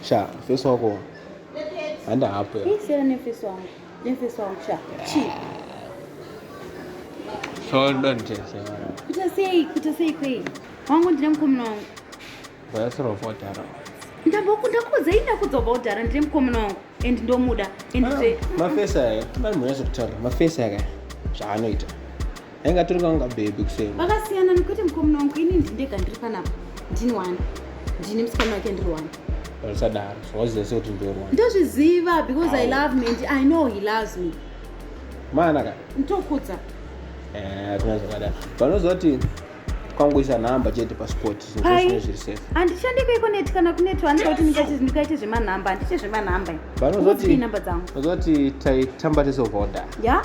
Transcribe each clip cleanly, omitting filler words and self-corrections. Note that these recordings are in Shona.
Sha, face wako. Anda hapo. Hii sio ni face wangu. Ni face wangu sha. Chi. So don't say. Kutasei kwei. Wangu ndine mkomno wangu. Wayasoro votara. Ndakuzaina kuzovotara ndine mkomno wangu. And ndo muda. And Mafesa yake. Bali mwezo kutala. Mafesa yake. Shaanoita. Enga turi kwanga baby kusema. Vakasiyana nekuti mkomno wangu ini ndindega ndiri panapa. Ndini wani. Ndine musikana wake ndiri wani. Sadar. So what's the sort of one? Ndozviziva because I love me and I know he loves me. Mana ka? Ntokudza. Tunazokada. Panozoti kwangoisa namba chete passport zvino zviri safe. Handishandi kuikoneti kana kunetwa andikauti ndikaite zvemanhamba handiche zvemanhamba. Panozoti namba dzangu. Panozoti taitamba tesovoda. Yeah?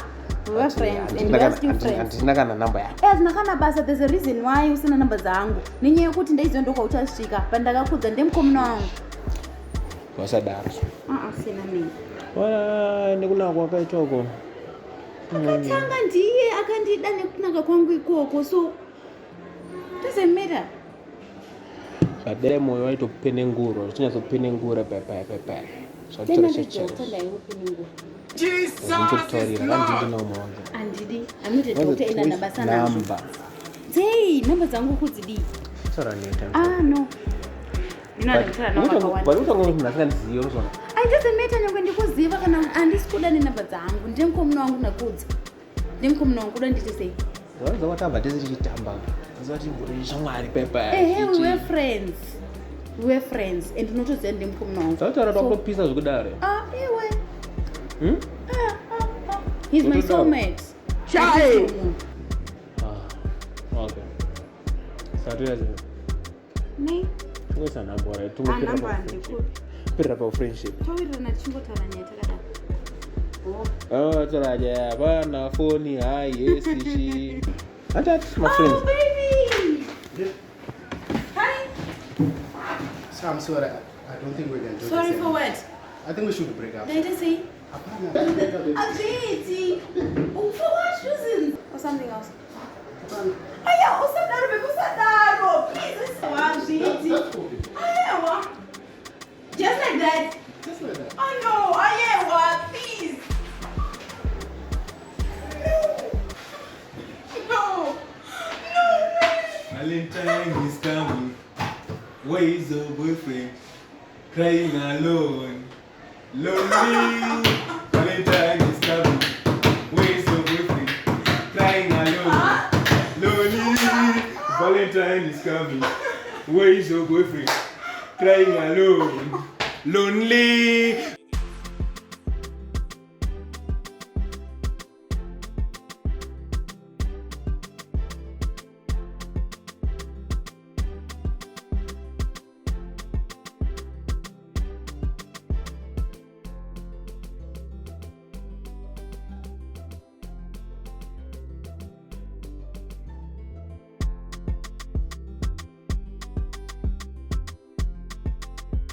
We were friends and we are still friends. Handina kana namba yako. Ndinakana basa there's a reason why usina namba dzangu. Nenyaya yekuti ndaizondoka uchasvika pandakakudza ndemkomuna wangu. Wasadaro. Sina mimi. Wala nekunako akaitoko. Akatanga ndiye akandida nekunaka kwangu ikoko so doesn't matter. Kadere moyo waito penenguro, tinyazo penengura pepe. So tena ndotanda yopenenguro. Jesus is Lord. Andidi, amite doctor ina namba sana. Namba. Hey, namba zangu kuzidi. Sora neta. No. Inadakutana namba kwa bali utango mnasanga ndiziyo zona. I doesn't matter nyongo ndikuziva kana andisikuda namba zangu. Ndemkomuna wangu nakudza. Ndemkomuna wangu kuda ndite sei. Waza watamba tezi chitamba. Azoti nguri shamwari pepe. We were friends. We were friends and unotoziva ndemkomuna wangu. Tautara pakupisa zvekudare. Ewe. He's my soulmate. Chai. Okay. Saturday. Ne? What's a number? I told you. Friendship. Tawirana chingotaranya takada. Taraja bana phone hi yes she. And that's my friend. Oh baby. Yeah. Hi. So I'm sorry. I don't think we can do this. Sorry for what? I think we should break up. Did I say? Agreed. For what reason? Or something else? Aya, usadaro bekusadaro. Please. Aya, just like that. Just like that. Oh no, Aya, please. No. Valentine is coming. Where is your boyfriend? Crying alone. Lonely. Valentine is coming. Where is your boyfriend? Crying alone. Lonely. Valentine is coming. Where is your boyfriend? Crying alone. Lonely.